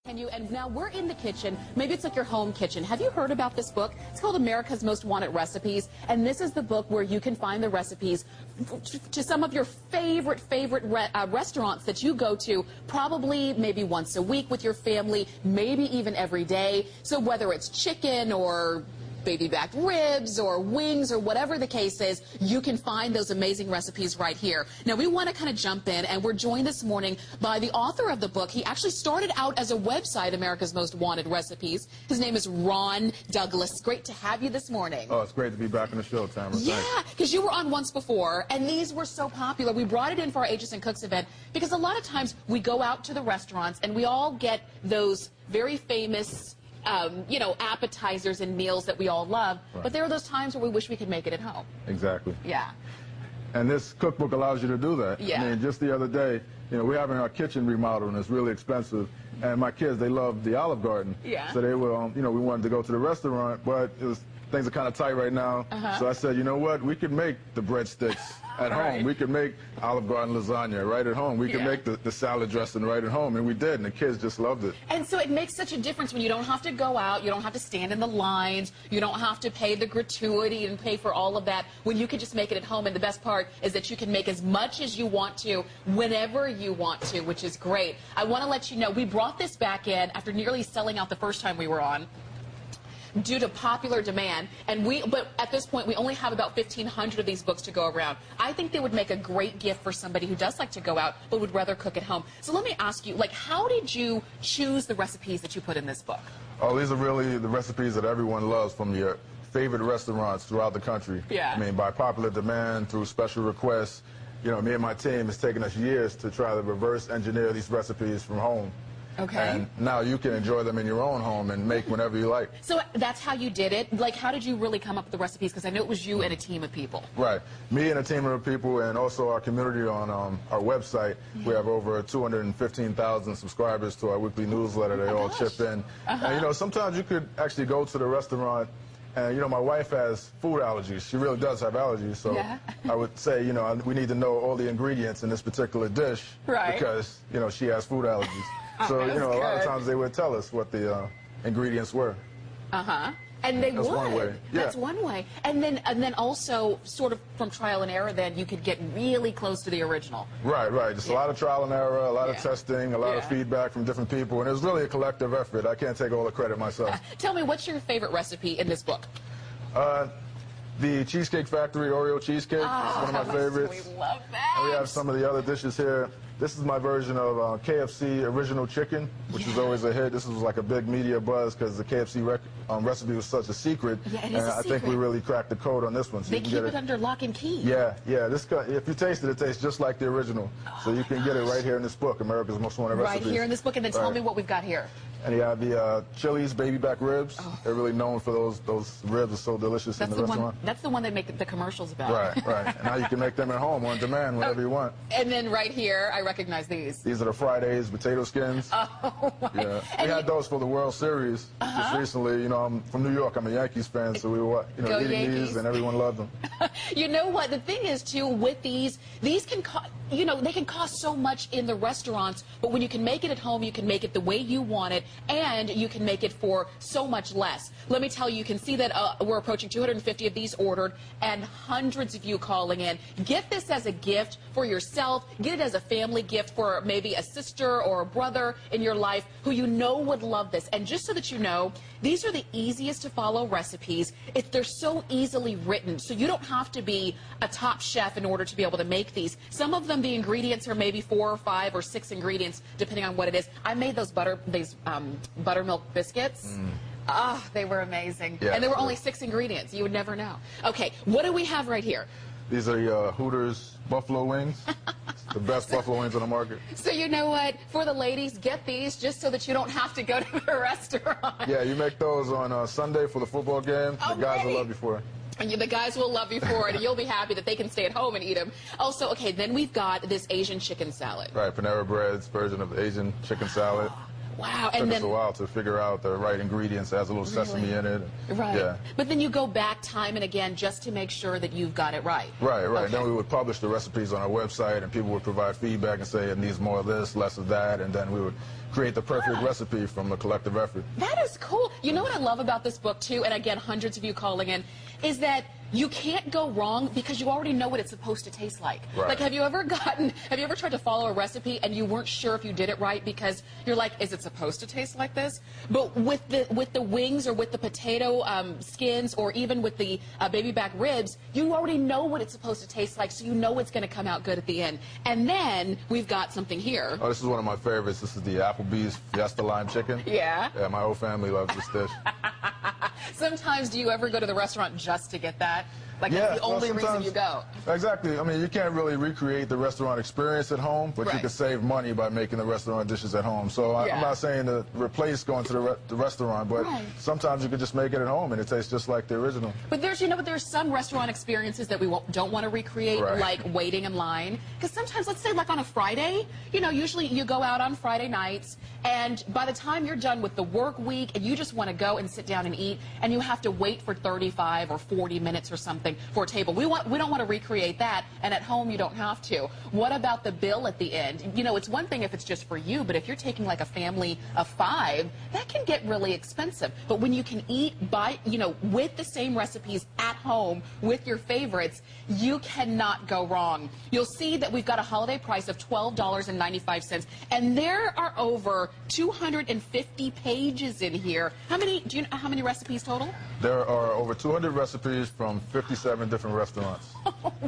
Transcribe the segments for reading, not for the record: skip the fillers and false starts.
And now we're in the kitchen. Maybe it's like your home kitchen. Have you heard about this book? It's called America's Most Wanted Recipes. And this is the book where you can find the recipes to some of your favorite restaurants that you go to probably maybe once a week with your family, maybe even every day. So whether it's chicken or baby back ribs or wings or whatever the case is, you can find those amazing recipes right here. Now we want to kind of jump in, and we're joined this morning by the author of the book. He actually started out as a website, America's Most Wanted Recipes. His name is Ron Douglas. Great to have you this morning. Oh, it's great to be back on the show, Tamara. Yeah, because you were on once before, and these were so popular. We brought it in for our Ages and Cooks event because a lot of times we go out to the restaurants and we all get those very famous you know, appetizers and meals that we all love, right. But there are those times where we wish we could make it at home. Exactly. Yeah. And this cookbook allows you to do that. Yeah. I mean, just the other day, you know, we're having our kitchen remodeled, and it's really expensive. And my kids, they love the Olive Garden. Yeah. So they were, you know, we wanted to go to the restaurant, but things are kind of tight right now. So I said, you know what, we could make the breadsticks at home. We could make Olive Garden lasagna right at home. We could make the salad dressing right at home, and we did, and the kids just loved it. And so it makes such a difference when you don't have to go out, you don't have to stand in the lines, you don't have to pay the gratuity and pay for all of that, when you can just make it at home. And the best part is that you can make as much as you want to, whenever you want to, which is great. I want to let you know, we brought this back in after nearly selling out the first time we were on, due to popular demand, but at this point we only have about 1,500 of these books to go around. I think they would make a great gift for somebody who does like to go out but would rather cook at home. So let me ask you, like, how did you choose the recipes that you put in this book? Oh, these are really the recipes that everyone loves from your favorite restaurants throughout the country. Yeah. I mean, by popular demand, through special requests. You know, me and my team, it's taken us years to try to reverse engineer these recipes from home. Okay. And now you can enjoy them in your own home and make whenever you like. So that's how you did it? Like, how did you really come up with the recipes? Because I know it was you and a team of people. Right. Me and a team of people, and also our community on our website. We have over 215,000 subscribers to our weekly newsletter. They all chip in. And, you know, sometimes you could actually go to the restaurant, and, you know, my wife has food allergies. She really does have allergies. So I would say, you know, we need to know all the ingredients in this particular dish. Right. Because, you know, she has food allergies. So, you know, a lot of times they would tell us what the ingredients were. And they That's would. one way. Yeah. That's one way. And then also, sort of from trial and error, then you could get really close to the original. Right, right. Just a lot of trial and error, a lot of testing, a lot of feedback from different people, and it was really a collective effort. I can't take all the credit myself. Tell me, what's your favorite recipe in this book? The Cheesecake Factory Oreo cheesecake is one of my favorites. We love that. And we have some of the other dishes here. This is my version of KFC original chicken, which is always a hit. This was like a big media buzz because the KFC recipe was such a secret. Yeah, it is a I think we really cracked the code on this one. So they keep it under lock and key. Yeah, yeah. If you taste it, it tastes just like the original. So you can get it right here in this book, America's Most Wanted Recipes. Right here in this book, and then tell me what we've got here. And you have the Chili's baby back ribs. They're really known for those ribs are so delicious in the restaurant. That's the one they make the commercials about. Right, right. And now you can make them at home on demand whenever you want. And then right here, I recognize these. These are the Fridays potato skins. Oh, my. Yeah. We had those for the World Series just recently. You know, I'm from New York. I'm a Yankees fan, so we were eating Yankees. these, and everyone loved them. You know what? The thing is, too, with these can cost, you know, they can cost so much in the restaurants, but when you can make it at home, you can make it the way you want it, and you can make it for so much less. Let me tell you, you can see that we're approaching 250 of these ordered, and hundreds of you calling in. Get this as a gift for yourself. Get it as a family gift for maybe a sister or a brother in your life who you know would love this. And just so that you know, these are the easiest to follow recipes. They're so easily written, so you don't have to be a top chef in order to be able to make these. Some of them, the ingredients are maybe 4 or 5 or 6 ingredients, depending on what it is. I made those buttermilk biscuits. They were amazing. Yeah, and there were only 6 ingredients. You would never know. Okay, what do we have right here? These are the Hooters buffalo wings. The best buffalo wings on the market. So you know what? For the ladies, get these just so that you don't have to go to the restaurant. Yeah, you make those on Sunday for the football game. The guys will love you for it. And the guys will love you for it, and you'll be happy that they can stay at home and eat them. Also, okay, then we've got this Asian chicken salad. Right, Panera Bread's version of the Asian chicken salad. Wow. It took and us a while to figure out the right ingredients. It has a little sesame in it. Right. Yeah. But then you go back time and again just to make sure that you've got it right. Right. Okay. Then we would publish the recipes on our website, and people would provide feedback and say it needs more of this, less of that, and then we would create the perfect recipe from a collective effort. That is cool. You know what I love about this book, too, and again, hundreds of you calling in, is that you can't go wrong because you already know what it's supposed to taste like. Right. Like, have you ever tried to follow a recipe and you weren't sure if you did it right because you're like, is it supposed to taste like this? But with the wings or with the potato skins or even with the baby back ribs, you already know what it's supposed to taste like, so you know it's going to come out good at the end. And then we've got something here. Oh, this is one of my favorites. This is the Applebee's Fiesta Lime Chicken. Yeah? Yeah, my whole family loves this dish. Sometimes, do you ever go to the restaurant just to get that? Like, that's the only reason you go. Exactly. I mean, you can't really recreate the restaurant experience at home, but Right. you can save money by making the restaurant dishes at home. So I'm not saying to replace going to the restaurant, but sometimes you could just make it at home and it tastes just like the original. But there's some restaurant experiences that we don't want to recreate, like waiting in line. Because sometimes, let's say like on a Friday, usually you go out on Friday nights, and by the time you're done with the work week and you just want to go and sit down and eat, and you have to wait for 35 or 40 minutes or something for a table. We don't want to recreate that, and at home you don't have to. What about the bill at the end? It's one thing if it's just for you, but if you're taking like a family of 5, that can get really expensive. But when you can eat with the same recipes at home with your favorites, you cannot go wrong. You'll see that we've got a holiday price of $12.95, and there are over 250 pages in here. Do you know how many recipes total? There are over 200 recipes from 57 different restaurants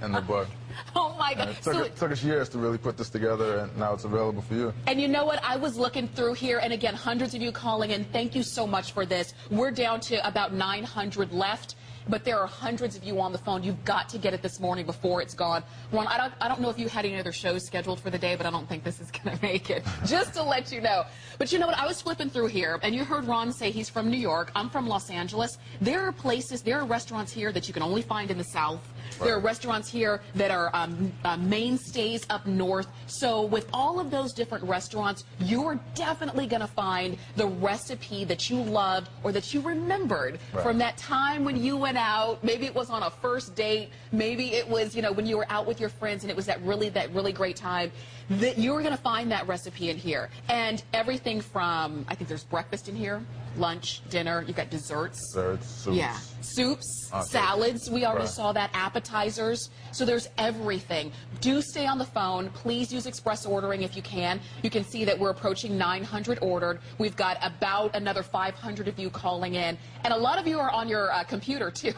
in the book. Oh my God. It took us years to really put this together, and now it's available for you. And you know what? I was looking through here, and again, hundreds of you calling in. Thank you so much for this. We're down to about 900 left. But there are hundreds of you on the phone. You've got to get it this morning before it's gone. Ron, I don't know if you had any other shows scheduled for the day, but I don't think this is going to make it, just to let you know. But you know what? I was flipping through here, and you heard Ron say he's from New York. I'm from Los Angeles. There are restaurants here that you can only find in the South. Right. There are restaurants here that are mainstays up north. So with all of those different restaurants, you're definitely going to find the recipe that you loved or that you remembered from that time when you went out. Maybe it was on a first date. Maybe it was, when you were out with your friends and it was that really great time. That you're going to find that recipe in here. And everything from, I think there's breakfast in here, lunch, dinner, you've got desserts. Desserts, soups. Yeah. Soups, salads, we already saw that, appetizers. So there's everything. Do stay on the phone. Please use express ordering if you can. You can see that we're approaching 900 ordered. We've got about another 500 of you calling in. And a lot of you are on your computer, too.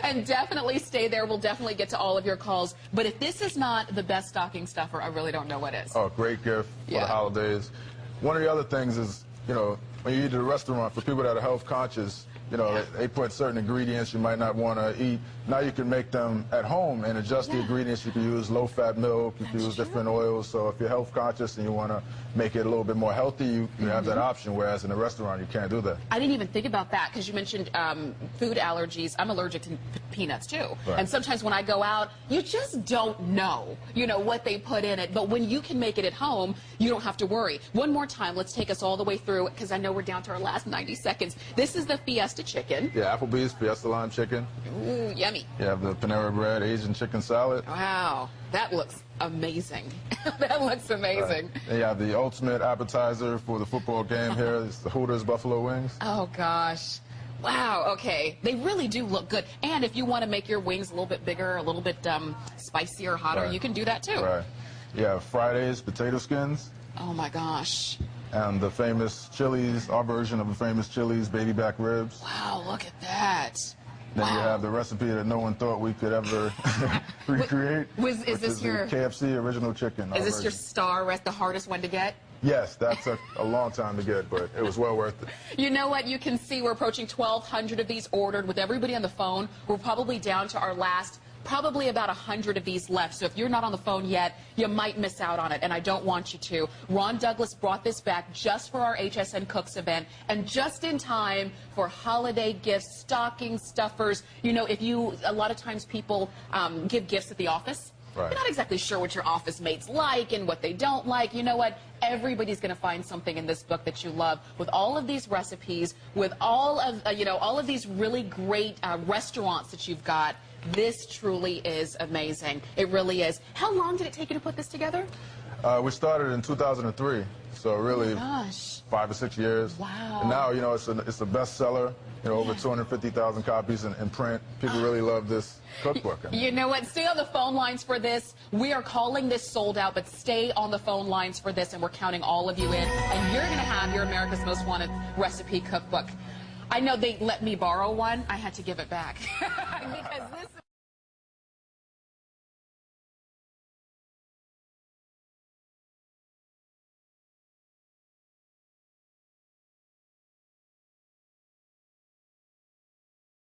And definitely stay there. We'll definitely get to all of your calls. But if this is not the best stocking stuffer, I really don't know what is. Oh, great gift for the holidays. One of the other things is, when you eat at a restaurant, for people that are health conscious, they put certain ingredients you might not want to eat. Now you can make them at home and adjust the ingredients. You can use low-fat milk. You can use different oils. So if you're health conscious and you want to make it a little bit more healthy, you have that option, whereas in a restaurant you can't do that. I didn't even think about that because you mentioned food allergies. I'm allergic to peanuts, too. Right. And sometimes when I go out, you just don't know, what they put in it. But when you can make it at home, you don't have to worry. One more time, let's take us all the way through because I know we're down to our last 90 seconds. This is the Fiesta chicken. Yeah, Applebee's Fiesta Lime Chicken. Ooh, yummy. You have the Panera Bread Asian Chicken Salad. Wow, that looks amazing. That looks amazing. And you have the ultimate appetizer for the football game here. It's the Hooters Buffalo Wings. Oh, gosh. Wow, okay. They really do look good. And if you want to make your wings a little bit bigger, a little bit spicier, hotter, you can do that, too. Right. You have Friday's potato skins. Oh, my gosh. And the famous Chili's, our version of the famous Chili's baby back ribs. Wow, look at that. Then you have the recipe that no one thought we could ever recreate. Is this your KFC original chicken? Is this your star, the hardest one to get? Yes, that took a long time to get, but it was well worth it. You know what? You can see we're approaching 1,200 of these ordered. With everybody on the phone, we're probably down to our last probably about 100 of these left. So if you're not on the phone yet, you might miss out on it, and I don't want you to. Ron Douglas brought this back just for our HSN Cooks event and just in time for holiday gifts, stocking stuffers. A lot of times people give gifts at the office. Right. You're not exactly sure what your office mates like and what they don't like. You know what? Everybody's going to find something in this book that you love, with all of these recipes, with all of all of these really great restaurants that you've got. This truly is amazing. It really is. How long did it take you to put this together? We started in 2003, so really Oh my gosh. 5 or 6 years. Wow. And now, it's a bestseller. Over 250,000 copies in print. People really love this cookbook. You know what? Stay on the phone lines for this. We are calling this sold out, but stay on the phone lines for this, and we're counting all of you in. And you're going to have your America's Most Wanted recipe cookbook. I know they let me borrow one. I had to give it back because this